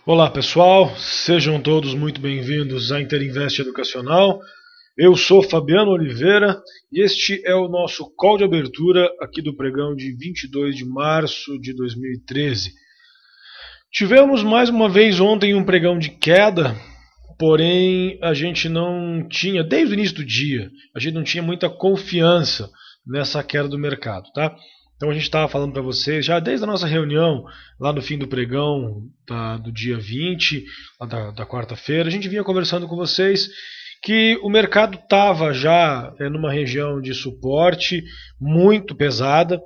Olá pessoal, sejam todos muito bem-vindos à Interinvest Educacional. Eu sou Fabiano Oliveira e este é o nosso call de abertura aqui do pregão de 22 de março de 2013. Tivemos mais uma vez ontem um pregão de queda, porém a gente não tinha, desde o início do dia, a gente não tinha muita confiança nessa queda do mercado, tá? Então a gente estava falando para vocês, já desde a nossa reunião, lá no fim do pregão do dia 20, da quarta-feira, a gente vinha conversando com vocês que o mercado estava já numa região de suporte muito pesada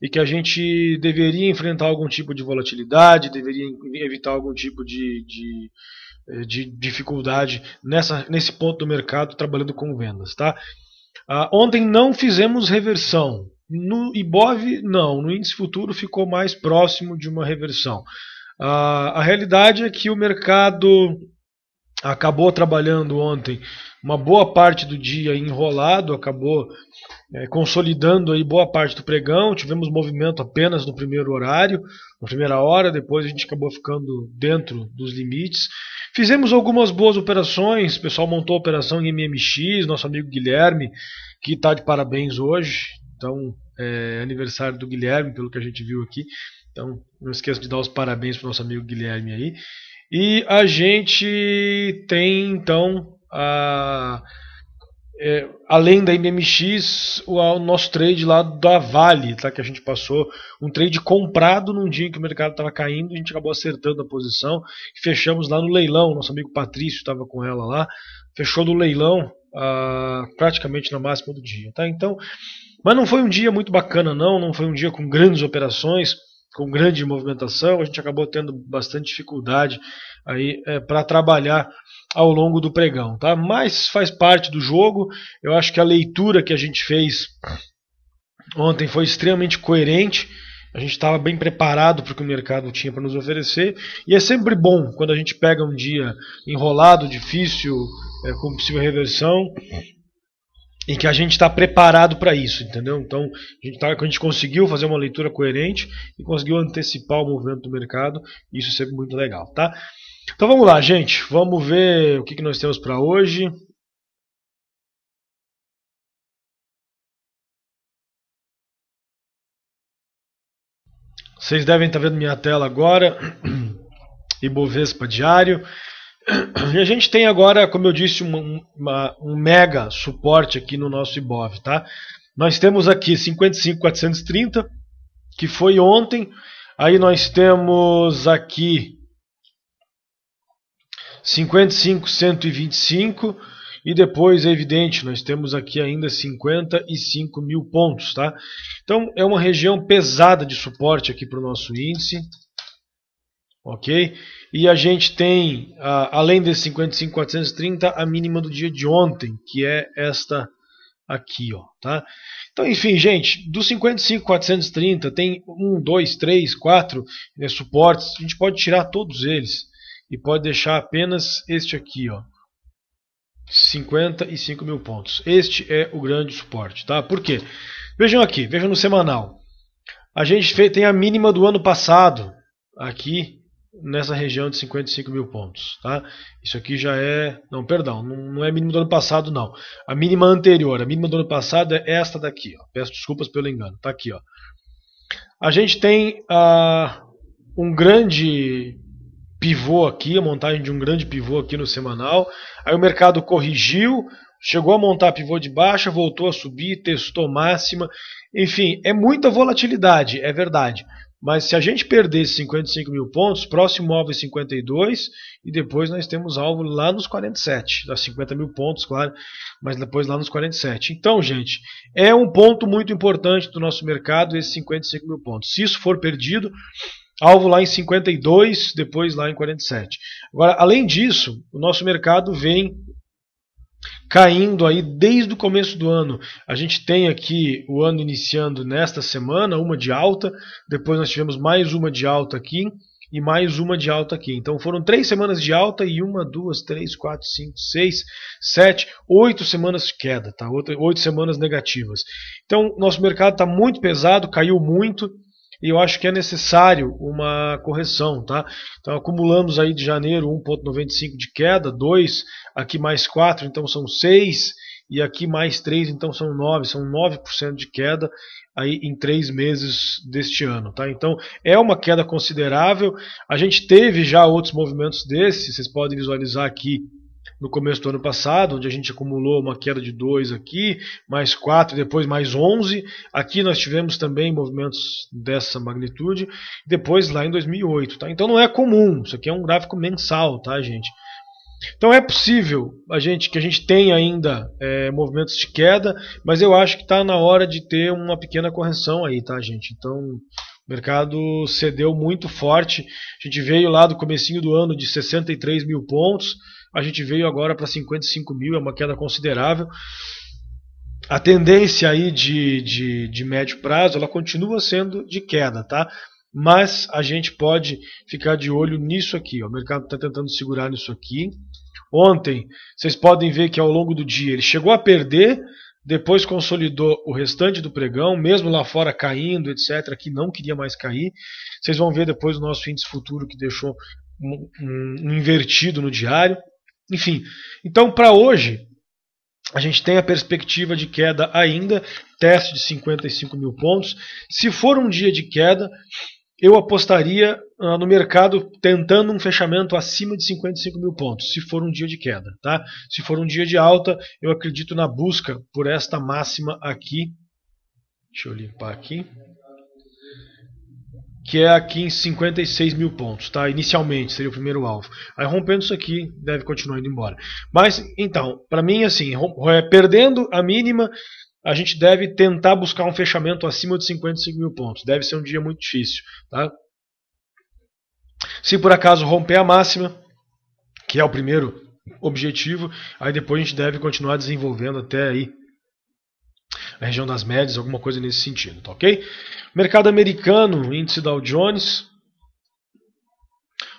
e que a gente deveria enfrentar algum tipo de volatilidade, deveria evitar algum tipo de dificuldade nesse ponto do mercado trabalhando com vendas. Tá? Ontem não fizemos reversão. No IBOV, não. No índice futuro ficou mais próximo de uma reversão. A realidade é que o mercado acabou trabalhando ontem uma boa parte do dia enrolado, acabou consolidando aí boa parte do pregão. Tivemos movimento apenas no primeiro horário, na primeira hora, depois a gente acabou ficando dentro dos limites. Fizemos algumas boas operações, o pessoal montou a operação em MMX, nosso amigo Guilherme, que está de parabéns hoje. Então, é aniversário do Guilherme, pelo que a gente viu aqui. Então, não esqueça de dar os parabéns para o nosso amigo Guilherme aí. E a gente tem, então, além da MMX, o nosso trade lá da Vale, tá? Que a gente passou um trade comprado num dia em que o mercado estava caindo, a gente acabou acertando a posição, fechamos lá no leilão, nosso amigo Patrício estava com ela lá, fechou no leilão praticamente na máxima do dia. Tá? Então, mas não foi um dia muito bacana não foi um dia com grandes operações, com grande movimentação, a gente acabou tendo bastante dificuldade aí para trabalhar ao longo do pregão, tá? Mas faz parte do jogo. Eu acho que a leitura que a gente fez ontem foi extremamente coerente. A gente estava bem preparado para o que o mercado tinha para nos oferecer. E é sempre bom quando a gente pega um dia enrolado, difícil, com possível reversão, e que a gente está preparado para isso, entendeu? Então, a gente conseguiu fazer uma leitura coerente e conseguiu antecipar o movimento do mercado. Isso é sempre muito legal, tá? Então vamos lá, gente. Vamos ver o que nós temos para hoje. Vocês devem estar vendo minha tela agora. Ibovespa diário. E a gente tem agora, como eu disse, um mega suporte aqui no nosso Ibov, tá? Nós temos aqui 55.430, que foi ontem. Aí nós temos aqui 55.125 e depois, é evidente, nós temos aqui ainda 55 mil pontos, tá? Então é uma região pesada de suporte aqui para o nosso índice, ok? E a gente tem, além desse 55.430, a mínima do dia de ontem, que é esta aqui, ó, tá? Então, enfim, gente, dos 55.430 tem 1, 2, 3, 4 suportes, a gente pode tirar todos eles e pode deixar apenas este aqui, ó, 55 mil pontos. Este é o grande suporte, tá? Por quê? Vejam aqui, vejam no semanal. A gente tem a mínima do ano passado aqui nessa região de 55 mil pontos, tá? Isso aqui já é... Não, perdão, não é mínima do ano passado, não. A mínima anterior, a mínima do ano passado é esta daqui, ó. Peço desculpas pelo engano, tá aqui, ó. A gente tem um grande pivô aqui, a montagem de um grande pivô aqui no semanal. Aí o mercado corrigiu, chegou a montar pivô de baixa, voltou a subir, testou máxima. Enfim, é muita volatilidade, é verdade. Mas se a gente perder esses 55 mil pontos, próximo alvo é 52 e depois nós temos alvo lá nos 47. Dá 50 mil pontos, claro, mas depois lá nos 47. Então, gente, é um ponto muito importante do nosso mercado, esses 55 mil pontos. Se isso for perdido, alvo lá em 52, depois lá em 47. Agora, além disso, o nosso mercado vem caindo aí desde o começo do ano. A gente tem aqui o ano iniciando nesta semana, uma de alta, depois nós tivemos mais uma de alta aqui e mais uma de alta aqui. Então foram 3 semanas de alta e 1, 2, 3, 4, 5, 6, 7, 8 semanas de queda, tá? 8 semanas negativas. Então nosso mercado está muito pesado, caiu muito. e eu acho que é necessário uma correção, tá? Então acumulamos aí de janeiro 1,95 de queda, 2, aqui mais 4, então são 6, e aqui mais 3, então são 9% de queda aí em 3 meses deste ano, tá? Então é uma queda considerável. A gente teve já outros movimentos desses, vocês podem visualizar aqui no começo do ano passado, onde a gente acumulou uma queda de 2 aqui, mais 4, depois mais 11. Aqui nós tivemos também movimentos dessa magnitude, depois lá em 2008. Tá? Então não é comum, isso aqui é um gráfico mensal, tá, gente? Então é possível que a gente tenha ainda movimentos de queda, mas eu acho que está na hora de ter uma pequena correção aí, tá, gente? Então o mercado cedeu muito forte. A gente veio lá do comecinho do ano de 63 mil pontos, a gente veio agora para 55 mil, é uma queda considerável. A tendência aí de médio prazo, ela continua sendo de queda, tá? Mas a gente pode ficar de olho nisso aqui, ó. O mercado está tentando segurar nisso aqui. Ontem, vocês podem ver que ao longo do dia ele chegou a perder, depois consolidou o restante do pregão, mesmo lá fora caindo, etc., que não queria mais cair. Vocês vão ver depois o nosso índice futuro que deixou um invertido no diário. Enfim, então para hoje a gente tem a perspectiva de queda ainda, teste de 55 mil pontos. Se for um dia de queda, eu apostaria no mercado tentando um fechamento acima de 55 mil pontos, se for um dia de queda. Tá? Se for um dia de alta, eu acredito na busca por esta máxima aqui. Deixa eu limpar aqui. Que é aqui em 56 mil pontos, tá? Inicialmente seria o primeiro alvo. Aí rompendo isso aqui, deve continuar indo embora. Mas, então, para mim, assim, perdendo a mínima, a gente deve tentar buscar um fechamento acima de 55 mil pontos. Deve ser um dia muito difícil, tá? Se por acaso romper a máxima, que é o primeiro objetivo, aí depois a gente deve continuar desenvolvendo até aí a região das médias, alguma coisa nesse sentido, tá ok? Mercado americano, índice Dow Jones.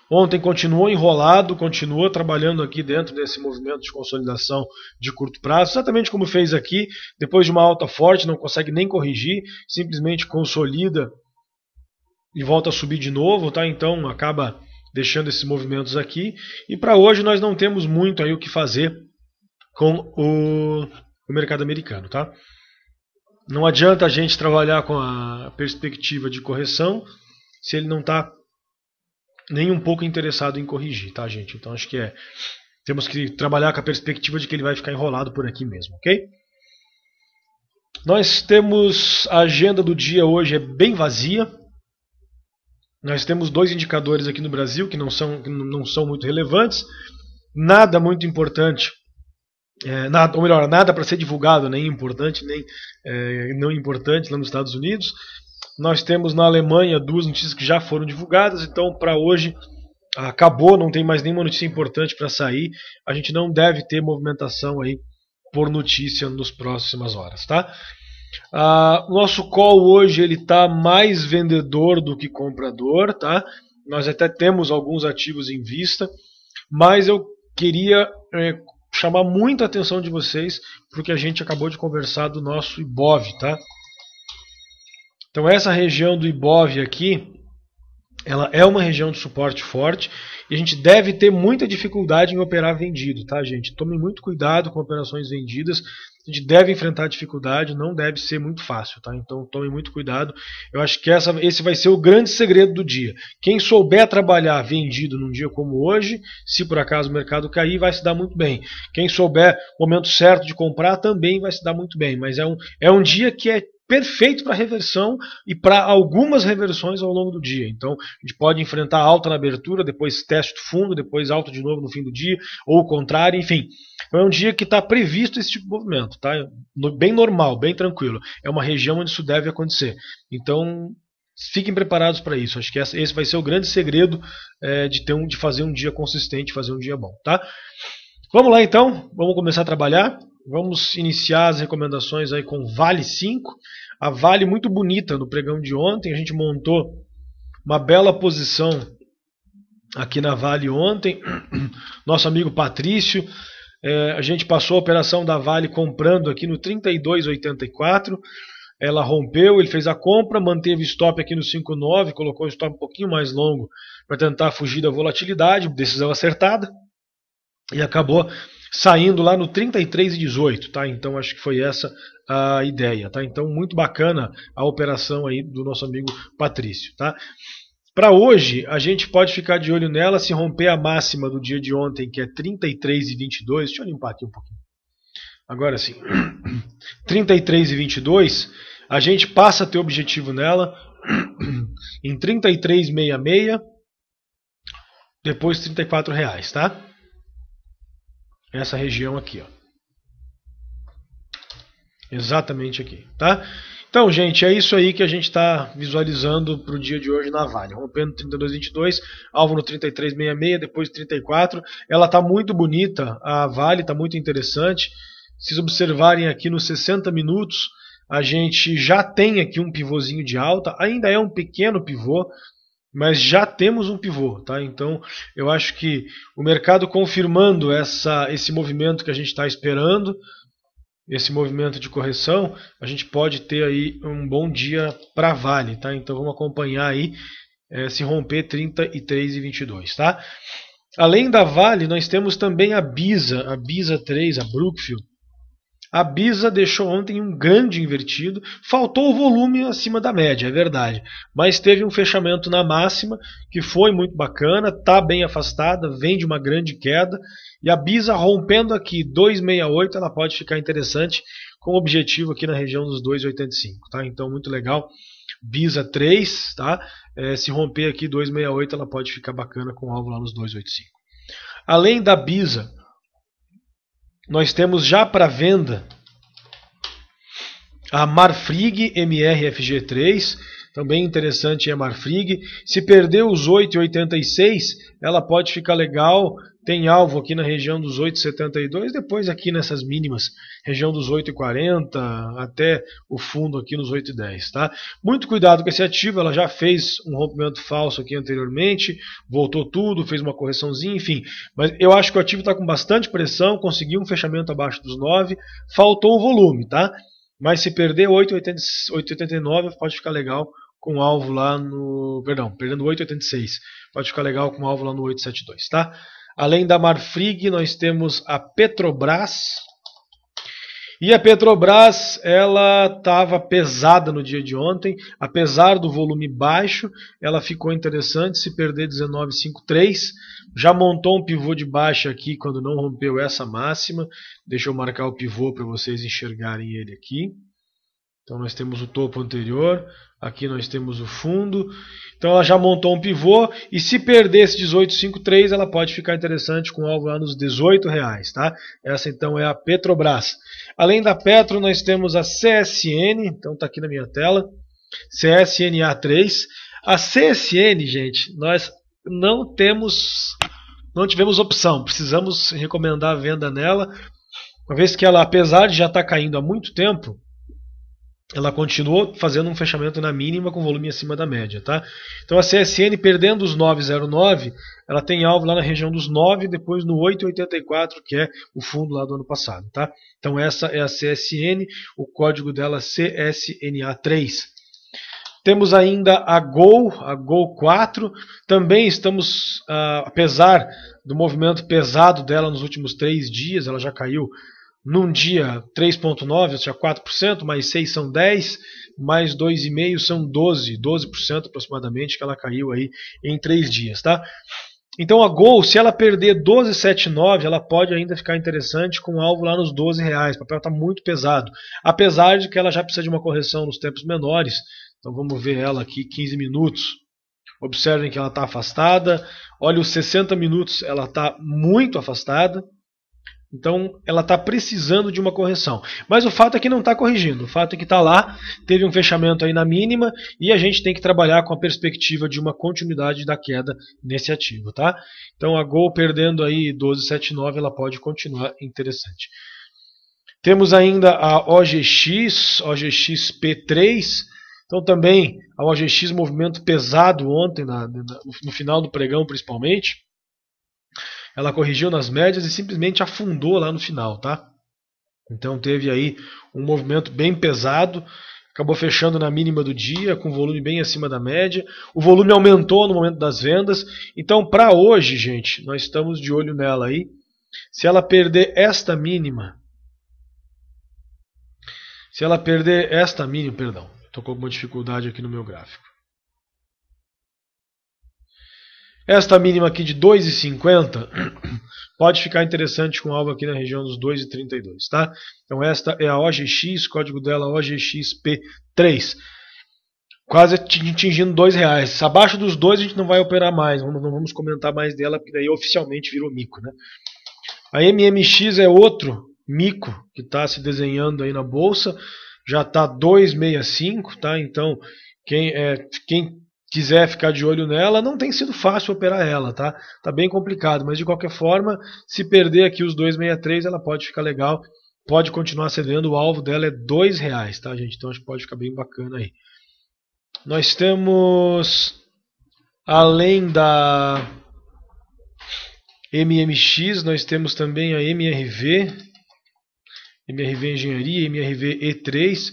Ontem continuou enrolado, continuou trabalhando aqui dentro desse movimento de consolidação de curto prazo, exatamente como fez aqui, depois de uma alta forte, não consegue nem corrigir, simplesmente consolida e volta a subir de novo, tá? Então acaba deixando esses movimentos aqui. E para hoje nós não temos muito aí o que fazer com o mercado americano, tá? Não adianta a gente trabalhar com a perspectiva de correção se ele não está nem um pouco interessado em corrigir, tá, gente? Então acho que temos que trabalhar com a perspectiva de que ele vai ficar enrolado por aqui mesmo, ok? Nós temos a agenda do dia hoje é bem vazia. Nós temos 2 indicadores aqui no Brasil que não são muito relevantes, nada muito importante. Nada para ser divulgado, nem importante, nem não importante lá nos Estados Unidos. Nós temos na Alemanha 2 notícias que já foram divulgadas, então para hoje acabou, não tem mais nenhuma notícia importante para sair. A gente não deve ter movimentação aí por notícia nas próximas horas, tá? O nosso call hoje ele está mais vendedor do que comprador, tá? Nós até temos alguns ativos em vista, mas eu queria chamar muita atenção de vocês porque a gente acabou de conversar do nosso IBOV, tá? Então essa região do IBOV aqui, ela é uma região de suporte forte e a gente deve ter muita dificuldade em operar vendido, tá, gente? Tomem muito cuidado com operações vendidas. A gente deve enfrentar dificuldade, não deve ser muito fácil, tá? Então tomem muito cuidado. Eu acho que esse vai ser o grande segredo do dia. Quem souber trabalhar vendido num dia como hoje, se por acaso o mercado cair, vai se dar muito bem. Quem souber o momento certo de comprar também vai se dar muito bem. Mas é um dia que é perfeito para reversão e para algumas reversões ao longo do dia. Então a gente pode enfrentar alta na abertura, depois teste do fundo, depois alta de novo no fim do dia, ou o contrário, enfim. Então é um dia que está previsto esse tipo de movimento, tá? Bem normal, bem tranquilo. É uma região onde isso deve acontecer. Então fiquem preparados para isso. Acho que esse vai ser o grande segredo de fazer um dia consistente, fazer um dia bom, tá? Vamos lá então, vamos começar a trabalhar. Vamos iniciar as recomendações aí com Vale 5. A Vale muito bonita no pregão de ontem. A gente montou uma bela posição aqui na Vale ontem. Nosso amigo Patrício. A gente passou a operação da Vale comprando aqui no 32,84. ela rompeu, ele fez a compra, manteve stop aqui no 5,9, colocou o stop um pouquinho mais longo para tentar fugir da volatilidade, decisão acertada, e acabou saindo lá no 33,18, tá? Então acho que foi essa a ideia, tá? Então muito bacana a operação aí do nosso amigo Patrício, tá? Para hoje, a gente pode ficar de olho nela se romper a máxima do dia de ontem, que é 33,22. Deixa eu limpar aqui um pouquinho. Agora sim. 33,22, a gente passa a ter objetivo nela em 33,66, depois R$34, tá? Essa região aqui, ó. Exatamente aqui, tá? Então, gente, é isso aí que a gente está visualizando para o dia de hoje na Vale. Rompendo 32,22, alvo no 33,66, depois 34. Ela está muito bonita, a Vale está muito interessante. Se vocês observarem aqui nos 60 minutos, a gente já tem aqui um pivôzinho de alta. Ainda é um pequeno pivô, mas já temos um pivô, tá? Então, eu acho que o mercado confirmando esse movimento que a gente está esperando, esse movimento de correção, a gente pode ter aí um bom dia para Vale, tá? Então vamos acompanhar aí se romper 33,22, tá? Além da Vale, nós temos também a BISA 3, a Brookfield. A BISA deixou ontem um grande invertido, faltou o volume acima da média, é verdade, mas teve um fechamento na máxima que foi muito bacana, está bem afastada, vem de uma grande queda, e a BISA rompendo aqui 2,68, ela pode ficar interessante com objetivo aqui na região dos 2,85, tá? Então muito legal, BISA 3, tá? Se romper aqui 2,68, ela pode ficar bacana com alvo lá nos 2,85. Além da BISA, nós temos já para venda a Marfrig MRFG3, também interessante é a Marfrig. Se perder os 8,86, ela pode ficar legal. Tem alvo aqui na região dos 8,72, depois aqui nessas mínimas, região dos 8,40, até o fundo aqui nos 8,10, tá? Muito cuidado com esse ativo, ela já fez um rompimento falso aqui anteriormente, voltou tudo, fez uma correçãozinha, enfim. Mas eu acho que o ativo está com bastante pressão, conseguiu um fechamento abaixo dos 9, faltou o volume, tá? Mas se perder 8,89, pode ficar legal com alvo lá no... Perdão, perdendo 8,86, pode ficar legal com alvo lá no 8,72, tá? Além da Marfrig, nós temos a Petrobras. E a Petrobras, ela estava pesada no dia de ontem. Apesar do volume baixo, ela ficou interessante. Se perder 19,53, já montou um pivô de baixa aqui quando não rompeu essa máxima. Deixa eu marcar o pivô para vocês enxergarem ele aqui. Então nós temos o topo anterior, aqui nós temos o fundo. Então ela já montou um pivô e se perder esse 18,53 ela pode ficar interessante com alvo lá nos R$18, tá? Essa então é a Petrobras. Além da Petro nós temos a CSN, então está aqui na minha tela, CSNA3. A CSN, gente, nós não tivemos opção, precisamos recomendar a venda nela, uma vez que ela, apesar de já estar caindo há muito tempo, ela continuou fazendo um fechamento na mínima com volume acima da média, tá? Então a CSN perdendo os 9,09, ela tem alvo lá na região dos 9, depois no 8,84, que é o fundo lá do ano passado, tá? Então essa é a CSN, o código dela é CSNA3. Temos ainda a Gol 4, também estamos, apesar do movimento pesado dela nos últimos 3 dias, ela já caiu num dia 3,9, ou seja, 4%, mais 6 são 10, mais 2,5 são 12% aproximadamente que ela caiu aí em 3 dias, tá? Então a Gol, se ela perder 12,79, ela pode ainda ficar interessante com alvo lá nos R$12. O papel está muito pesado, apesar de que ela já precisa de uma correção nos tempos menores. Então vamos ver ela aqui, 15 minutos. Observem que ela está afastada. Olha os 60 minutos, ela está muito afastada. Então ela está precisando de uma correção. Mas o fato é que não está corrigindo. O fato é que está lá, teve um fechamento aí na mínima e a gente tem que trabalhar com a perspectiva de uma continuidade da queda nesse ativo, tá? Então a Gol perdendo aí 12,79, ela pode continuar interessante. Temos ainda a OGX P3. Então também a OGX movimento pesado ontem, no final do pregão principalmente. Ela corrigiu nas médias e simplesmente afundou lá no final, tá? Então teve aí um movimento bem pesado, acabou fechando na mínima do dia, com volume bem acima da média. O volume aumentou no momento das vendas. Então, para hoje, gente, nós estamos de olho nela aí. Se ela perder esta mínima, perdão, estou com alguma dificuldade aqui no meu gráfico. Esta mínima aqui de 2,50 pode ficar interessante com algo aqui na região dos 2,32, tá? Então esta é a OGX, código dela OGXP3. Quase atingindo R$2. Abaixo dos 2 a gente não vai operar mais, não vamos comentar mais dela, porque daí oficialmente virou mico, né? A MMX é outro mico que está se desenhando aí na bolsa, já está 2,65, tá? Então quem quiser ficar de olho nela, não tem sido fácil operar ela, tá? Tá bem complicado, mas de qualquer forma, se perder aqui os 2,63, ela pode ficar legal, pode continuar cedendo, o alvo dela é R$2, tá, gente? Então acho que pode ficar bem bacana aí. Nós temos, além da MMX, nós temos também a MRV Engenharia, MRV E3.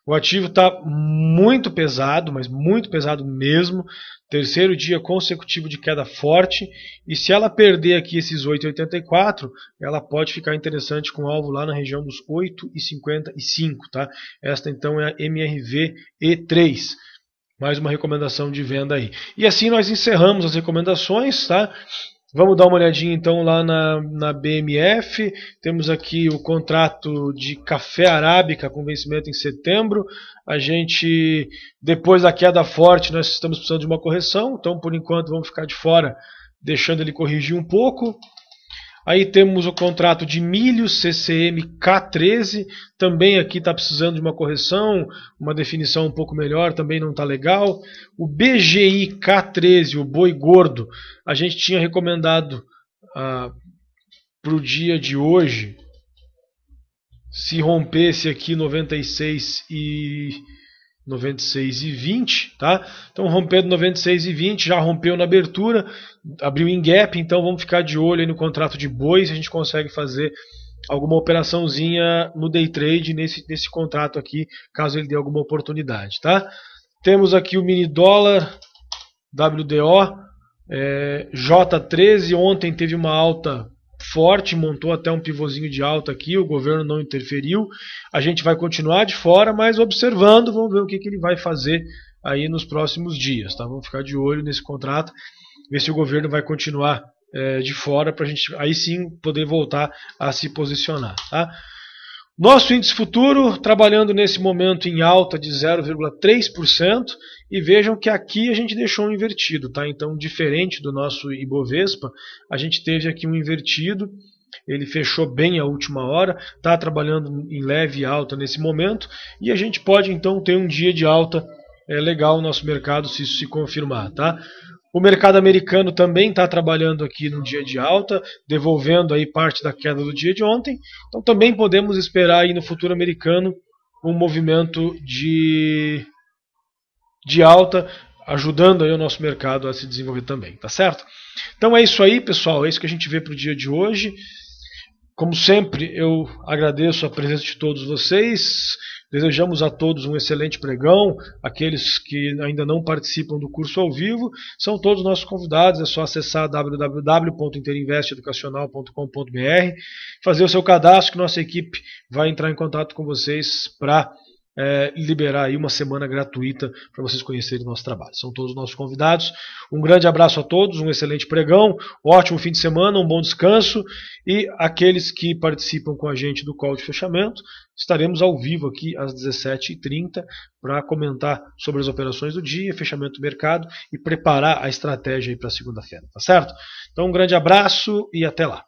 O ativo está muito pesado, mas muito pesado mesmo. Terceiro dia consecutivo de queda forte. E se ela perder aqui esses 8,84, ela pode ficar interessante com alvo lá na região dos 8,55. Tá? Esta então é a MRV E3. Mais uma recomendação de venda aí. E assim nós encerramos as recomendações, tá? Vamos dar uma olhadinha então lá na BMF. Temos aqui o contrato de café arábica com vencimento em setembro. A gente, depois da queda forte, nós estamos precisando de uma correção. Então, por enquanto, vamos ficar de fora, deixando ele corrigir um pouco. Aí temos o contrato de milho CCM K13. Também aqui está precisando de uma correção, uma definição um pouco melhor, também não está legal. O BGI K13, o boi gordo, a gente tinha recomendado para o dia de hoje, se rompesse aqui 96,20, tá? Então rompendo 96,20, já rompeu na abertura, abriu em gap, então vamos ficar de olho aí no contrato de boi, se a gente consegue fazer alguma operaçãozinha no day trade nesse contrato aqui, caso ele dê alguma oportunidade, tá? Temos aqui o mini dólar WDO J13, ontem teve uma alta forte, montou até um pivôzinho de alta aqui, o governo não interferiu, a gente vai continuar de fora, mas observando, vamos ver o que ele vai fazer aí nos próximos dias, tá? Vamos ficar de olho nesse contrato, ver se o governo vai continuar de fora, para a gente aí sim poder voltar a se posicionar, tá? Nosso índice futuro trabalhando nesse momento em alta de 0,3%, e vejam que aqui a gente deixou um invertido, tá? Então, diferente do nosso Ibovespa, a gente teve aqui um invertido, ele fechou bem a última hora, está trabalhando em leve alta nesse momento, e a gente pode então ter um dia de alta legal no nosso mercado se isso se confirmar, tá? O mercado americano também está trabalhando aqui no dia de alta, devolvendo aí parte da queda do dia de ontem. Então também podemos esperar aí no futuro americano um movimento de alta, ajudando aí o nosso mercado a se desenvolver também, tá certo? Então é isso aí, pessoal, é isso que a gente vê para o dia de hoje. Como sempre, eu agradeço a presença de todos vocês. Desejamos a todos um excelente pregão. Aqueles que ainda não participam do curso ao vivo são todos nossos convidados. É só acessar www.interinvesteeducacional.com.br, fazer o seu cadastro, que nossa equipe vai entrar em contato com vocês para liberar aí uma semana gratuita para vocês conhecerem o nosso trabalho. São todos nossos convidados. Um grande abraço a todos, um excelente pregão, ótimo fim de semana, um bom descanso, e aqueles que participam com a gente do call de fechamento, estaremos ao vivo aqui às 17h30 para comentar sobre as operações do dia, fechamento do mercado e preparar a estratégia para segunda-feira, tá certo? Então um grande abraço e até lá.